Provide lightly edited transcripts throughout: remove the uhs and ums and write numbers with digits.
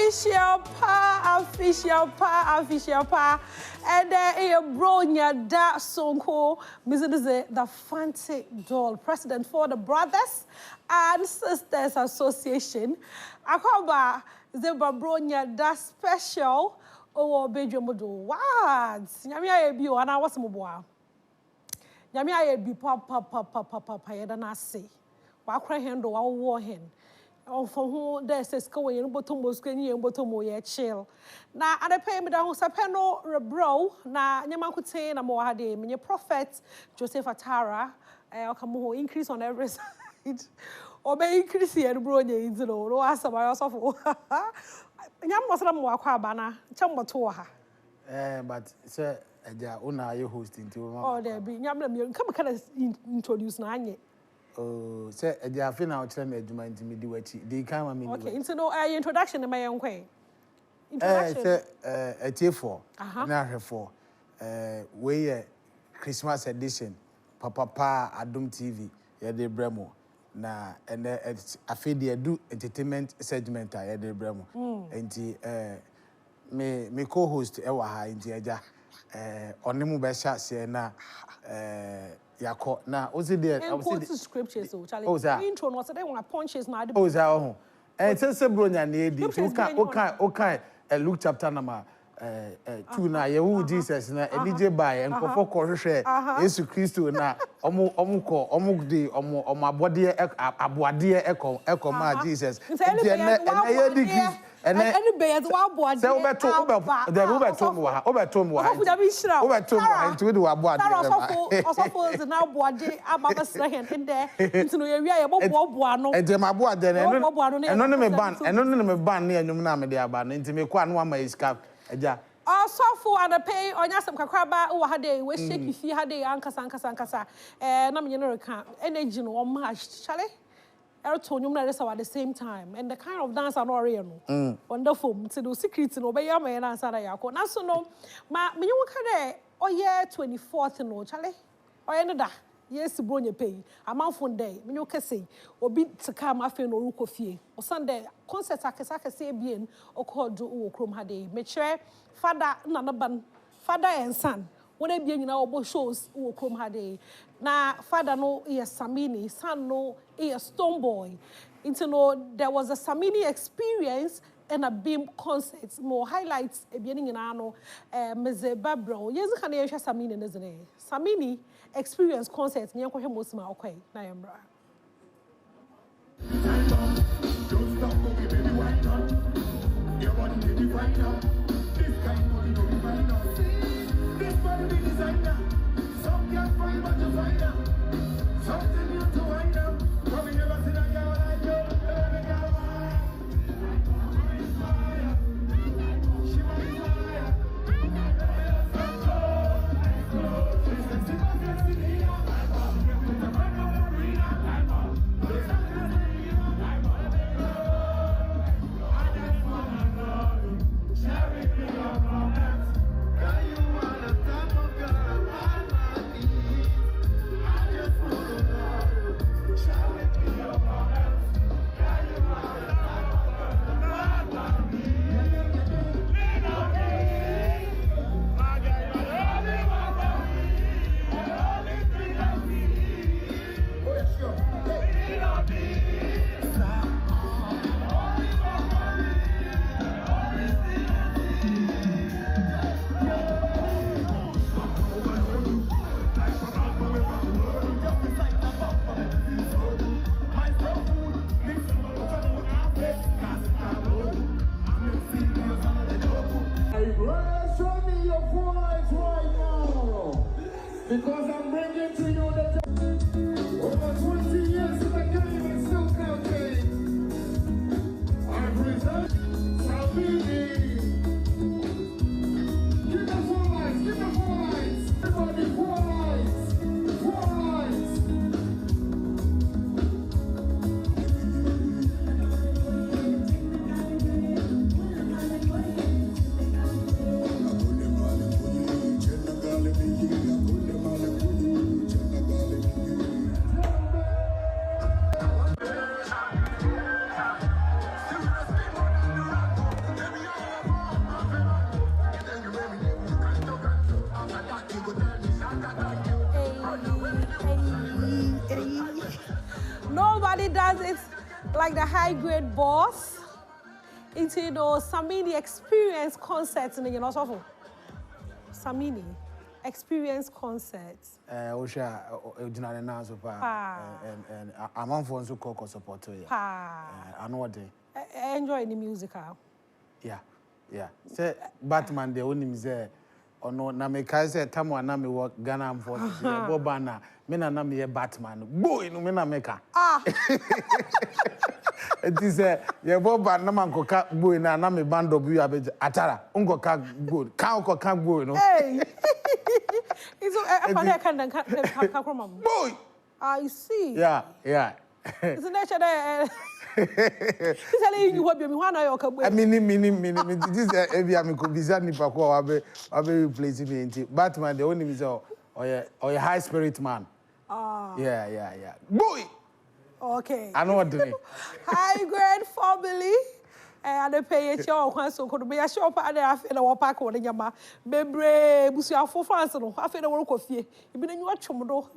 official pa. And a bronya da sonko, Mr. the Fancy Doll, president for the Brothers and Sisters Association. Akoba Zeba bronya da special or Bejomodo. What? Nyamia bi wana wasmoboa. Nyamia bi papa yedana say. Wa kra hendo wa wo hen. For who there says go in bottom was going in bottom way chill. Now, and I pay me down Sapeno Rebro, na Yamakute, and more had him, your prophet Joseph Atara, I'll come more increase on every side. Or may increase here, bro, you know, no answer by yourself. Yam was a more quabana, Chamba Toha. But, sir, Una, you hosting to oh, there be Yam, come kind of introduce Nanye. Oh, say, I have been out to me do what they come. Okay, into no introduction in my own way. Introduction. A T4. Now, for way Christmas edition. Papa Adom TV. Yeah, the Bremo. Na and I feel they do entertainment segment. Yeah, the Bremo. And me co-host Ewa ha inti aja. Onemu besha se na Yako na ozi there I was the scriptures so Charlie intro no say they want punches na oh za ho say bronya na edi okay Luke chapter number 2 na yewu Jesus na elije by enkofo ko hwehwe Yesu Kristo na omugdi abode ma Jesus and any bears one board. So beto into the wabwa. Also now board ababa second in there into no area bobuano. And my board then and ban near Numna de Aban into me quan one may scalp. Also for and pay on Yasam Kakraba or had a we shake if you had a Ankasankasa and I'm energy no much, Charlie. At the same time, and the kind of dance are not real. Wonderful. To do secrets and obey your man and Sarayako. Now, so no, ma, me you can oh, yeah, 24th, no, Charlie. Or another. Yes, Bronya pay. A month one day, when you can say, or beat to come after no rook of ye. Or Sunday, concerts I can say bien or called do Chrome Hade. Make sure father, none father and son. When I be in our shows, who come had na father no Samini, son no Stonebwoy. Into no, there was a Samini experience and a beam concerts, more highlights a beginning in Ano, Meze Babro. Yes, can you share Samini isn't it? Samini experience concerts, near Kohemosma, okay, Nayambra. Don't stop, baby, why not? You want to be right now. This kind of money, right now. This body be designer. Some can't find what you find out. Something new to wind up. But we never seen a girl like you. She might fire. Because I'm bringing to you the over 20 years in the game and still counting. I present Samini. Give them 4 lights, give them 4 lights. Everybody 4 lights, 4 lights. does it like the high grade boss. Into Samini experience concerts in also Samini experience concerts. Osha original now so and I'm on for so call support to you. I know what they enjoy the musical. Yeah. Say Batman the only is no na me kai say tamo na me work Ghana am for Boba na me na me Batman. Boy no me na meka. It is ye Boba na man ko ka boy na me bando bu abeje atara unko ka go ka unko ka boy no. Hey. It's a can boy. I see. Yeah. It's nature there. He's telling you what you want to do. I mean, this every I'm bizarre nipa ko wabe replace me. Batman the only is or a high spirit man. Yeah. Boy. Okay. I know what to do. High grade family. And the pay your one so could be a shop and I feel a pack on the yama. Bebre, Busia for fans, I feel a work of ye. You been in your chomodo.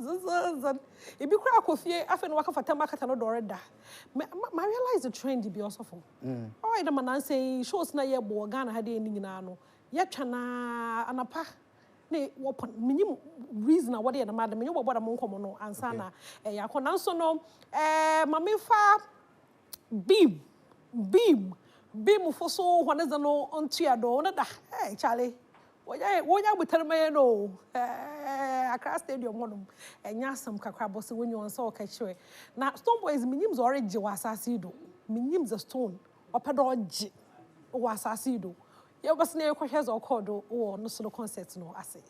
If you crack of ye, I feel work of a tamakatano dorada. I realize the trend to be also for. Oh, I don't man say shows na ye bo Ghana had any nano. Yet chana and a pa. Ne open minimum reason what they are madam, you what a moncomono and sana. A yaconanso no, mammy fa beam for so one is no on Tiado. Hey, Charlie. What you would tell me no? Across stadium one and yasam cacrabos when you saw catch way. Now, Stonebwoy minims already was assido. Minims a stone or pedodge was assido. You was near questions or cordo or no solo concerts no assay.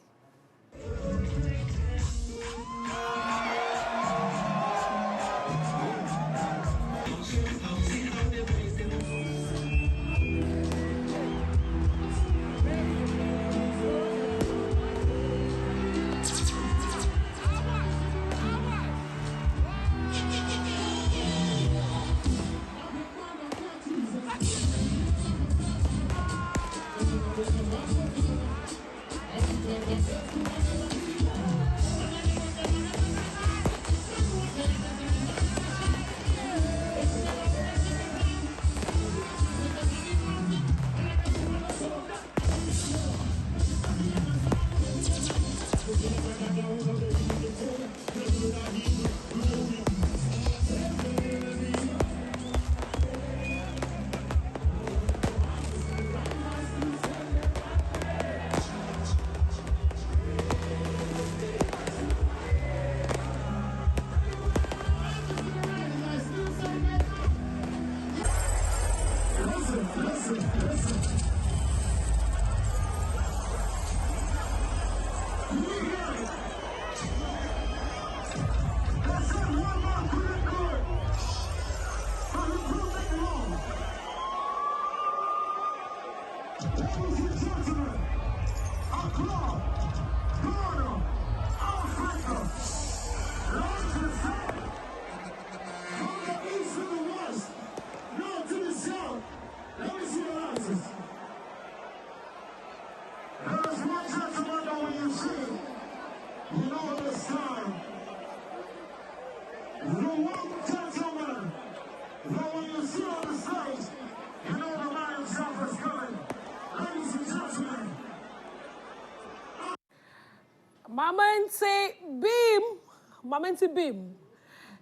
Mama beam.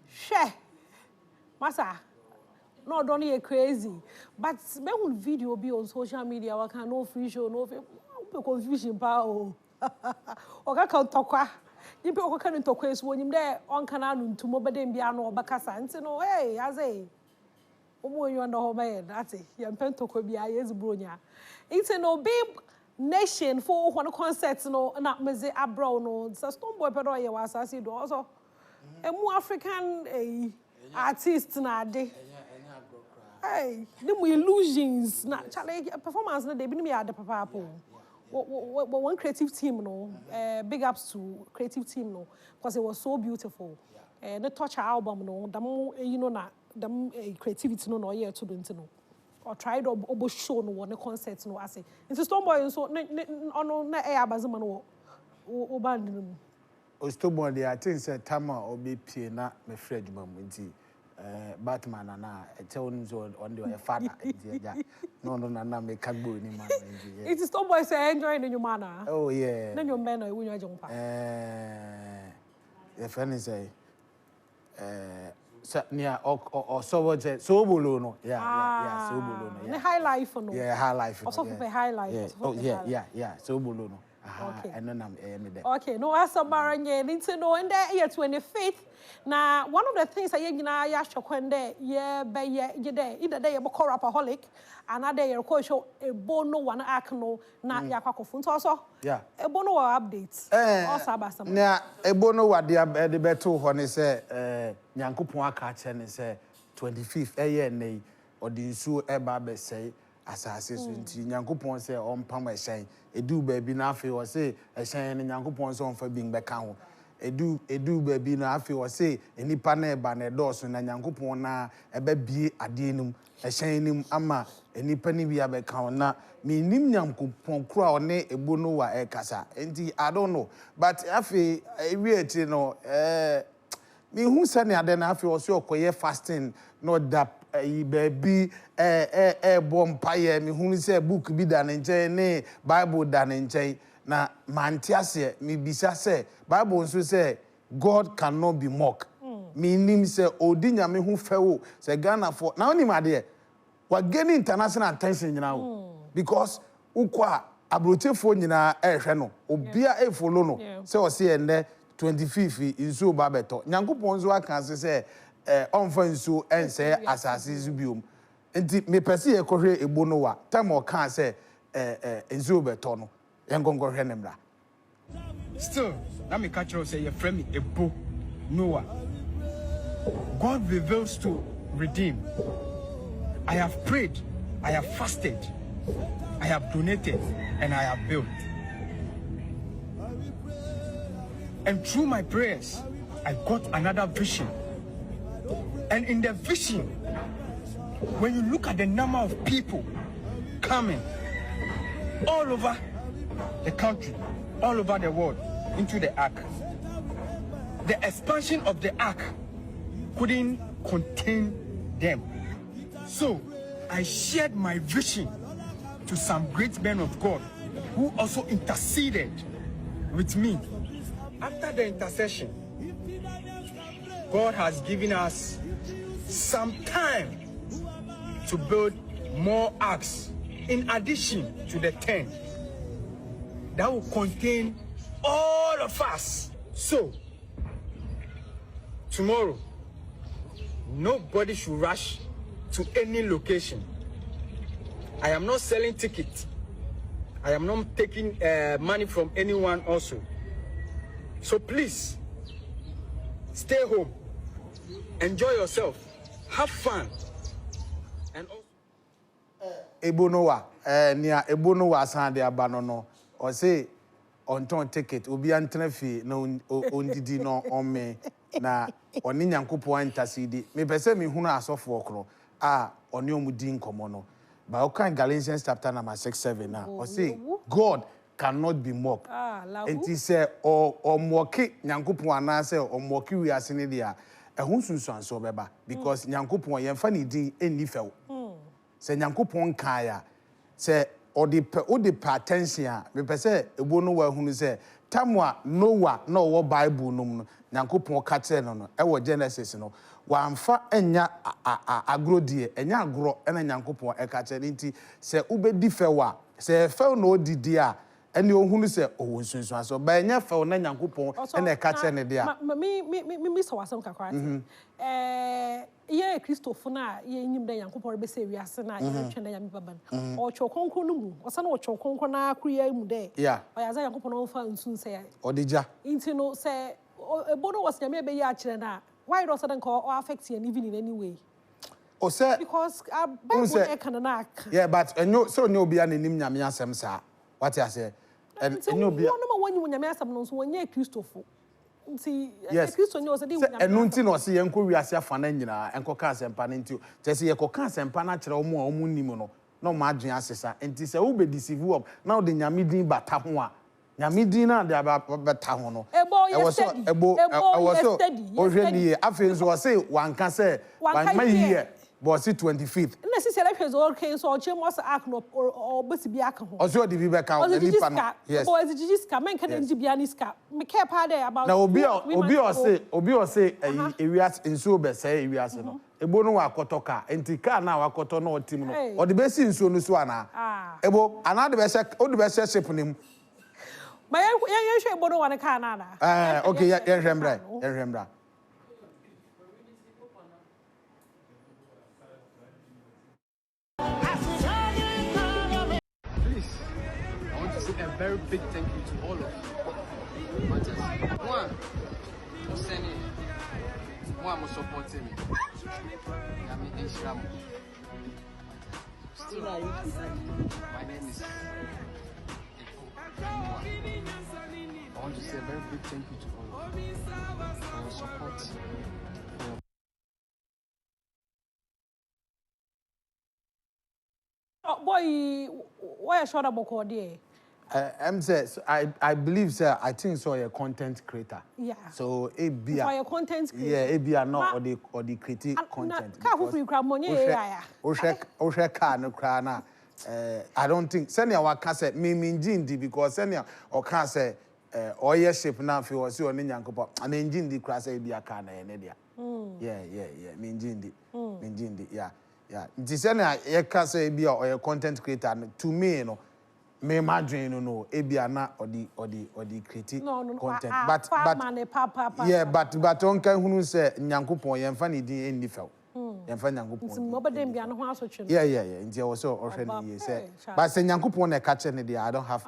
Share. Masa. No, don't you crazy. But when video be on social media, I can no free show, no confusion power. Oga kan tokwa. Nipe oga kan tokwa is when him there on canal to mobile be ano bakasa. And no, hey, as a omo you under home that's it. You pen tokwa be a yes bronya. It's no beam. Nation for one concerts no na meze abroad no so Stonebwoy pedo ye was asasi do also a more African artist na de hey them illusions na chale performance na they be me ade papa po one creative team no big ups to creative team no because it was so beautiful the touch album no them na them creativity no year to do no or tried or show no one concert no ase. It's Stonebwoy so na abazima no o band no. O Stonebwoy dey I think say tama obi pie na me Fred mam nti Batman and I tell him on the father. No, na me can go ni man. It is Stonebwoy say enjoying in your manner. Oh yeah. Then your men when you jump. The friend say near or so so bolono. Yeah, so bolono. Yeah. High life no. Yeah, high life. Also for high life. Yeah. Oh yeah, so bolono. Okay. And then I'm there. Okay, no, as a baranye, into no, and there year 25th. Now, one of the things I yash when there, yeah, by ye day, either day a corapaholic, another day a show a bono one acno, not yakakofun also. Yeah. A bono updates. Now, a bono what the better when they say, Yankupon catch and say 25th, a year, nay, or the issue a barber say. Assassins into Yankupon say on Pama saying, a do baby nafi or say, a saying in Yankupon's on for being back home. A do baby nafi or say, any pane banner Dawson and Yankupon na a baby adinum, a saying him ama, any penny be a back home na, me nim Yankupon crown ne a bonoa e casa. And I don't know, but afi a real, you know, me who send ya then afi or so quiet fasting, not that. Baby, bompire, me who say book be done in chain, Bible done in chain. Na mantiase, me bisa say, Bible also say, God cannot be mocked. Me nim say, Odinya me who fell, say Ghana for now, ni my dear. We're getting international attention now because ukwa abrote phone na no obia follow no say o say and 25th in so babeto nyankopon so aka say on fansu and say assassins biom enti me pese ye kohwe ebo no wa time o kan say enzo beto no yengongo hwe nemra still let me catch you say your friend me ebo Noah. God reveals to redeem. I have prayed, I have fasted, I have donated, and I have built. And through my prayers, I got another vision. And in the vision, when you look at the number of people coming all over the country, all over the world into the ark, the expansion of the ark couldn't contain them. So I shared my vision to some great men of God who also interceded with me. After the intercession, God has given us some time to build more arks in addition to the 10 that will contain all of us. So tomorrow, nobody should rush to any location. I am not selling tickets. I am not taking money from anyone also. So please, stay home, enjoy yourself, have fun, and also... Ebonowa, near Ebonowa Sunday Abanono, or say, on ton ticket, Ubi Antrefi, no, ondidi no, on me, na, on Ninyankupo intercede, me pese me huna asofo on your mudin komono. But okay, Galatians chapter number 6-7 now. Or say, God cannot be mocked. And he said, or mocky Nyankupo anase, or mocky we are seen there. A hunsun so beba, because Nyankupo yan funny di any fell. Say Nyankupo kaya, say, or the patensia, me pese, a bono where who say, Tamwa, Noah, no Bible, no, Nyankupo cateno, our Genesis, no. Wamfa enya agro die enya agro ena nyankopon ekache nti se ubedi fewa se few no didi a ene ohunu se owo nsunsun aso ba enya few na nyankopon ena ekache ne dia me so wasam kakra ye Christopher na ye nyim da nyankopon be se wiase na ye twenda ya mebaban o chokonkon no mu osa na o chokonkon na akruya mu de o ya za nyankopon no fa nsun se odija nti no se ebono was nyame be ya akire na. Why does it affect you even in any way? Oh, sir. Because yeah, but no, so no be an name Yamia Samsa. What I say? And no be one you when Yamia when you're Christopher. See, yes, Christian knows a deal. And Nuntino see Uncle Riasia Fanina and Cocas and Panintu. Just see a Cocas and Panatra more Munimono. No margin assessor. And this will be deceive up. Now the Yamidi Batamwa. nyame din na de abata ho no ebo yesterday ebo ohwe afi nso say wanka say wan mayiye but 25th na sisi ele hwezo okay so oche mo act no obesi bi aka ho ozo di bi be ka nipa no yes bo eziji ska men ka nji bia ni ska me care pa there about na obi o say ewias nso be say ewias no ebo no wakoto ka enti ka na wakoto no otim no o de be si nso no so ana ebo ana de be se o de be se ship nim ma ye hwe ebo no wane ka na na okay ye hwembra A very big thank you to all of you. One, for sending, one for supporting me. I mean, Instagram. Still, my name is. I want to say a very big thank you to all of you for your support. Boy, why a short about there? I believe, sir. I think so. A content creator. Yeah. So a be a content creator. Yeah, a be not or the creative content. I don't think. Senior wa can say me jindi because senior or can say oil shape now if you was you on Yankopa and jindi class a be a can Yeah. Me jindi. Yeah. The senior can say be or content creator to me, you know. Me imagine no ebiana or the critic content but yeah but on kan hunu say nyankopon yemfa ne din enni few yemfa nyankopon nobody bia no ho asotwe yeah nti e so ohwe ne say but say nyankopon na ka che ne dia I don't have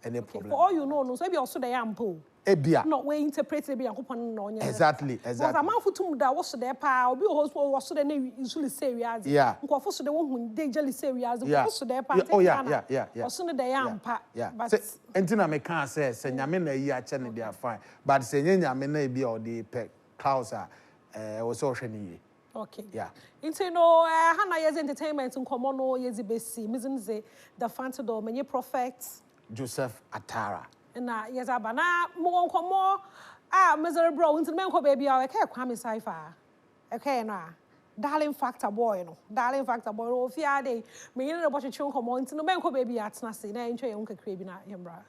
any problem for all you know no so be also dey ampo ebia no we interpret be nyankopon na onye exactly because amanfo tum da wo so dey pa obi wo so dey na insuli say wiaze nkofo so dey wo hu dey jeli say wiaze wo so dey pa yeah so ne dey ampa but entina me kan say nyame na yi a che ne dia fine but say nyame na ebia o dey pe clouds wo so hwe ne yi. Okay. Yeah. Into no Hana yes entertainment in common no yes besi. Mizinze the fancy do many prophets. Joseph Atara. Na yes abana mo nkomo miserable into men ko baby I care kwame cipher. Okay na. Darling factor boy no. Darling factor boy o fiade. Me yin no bo twetwe nkomo into no men ko baby atna se na entwe ye nka krebi na yembra.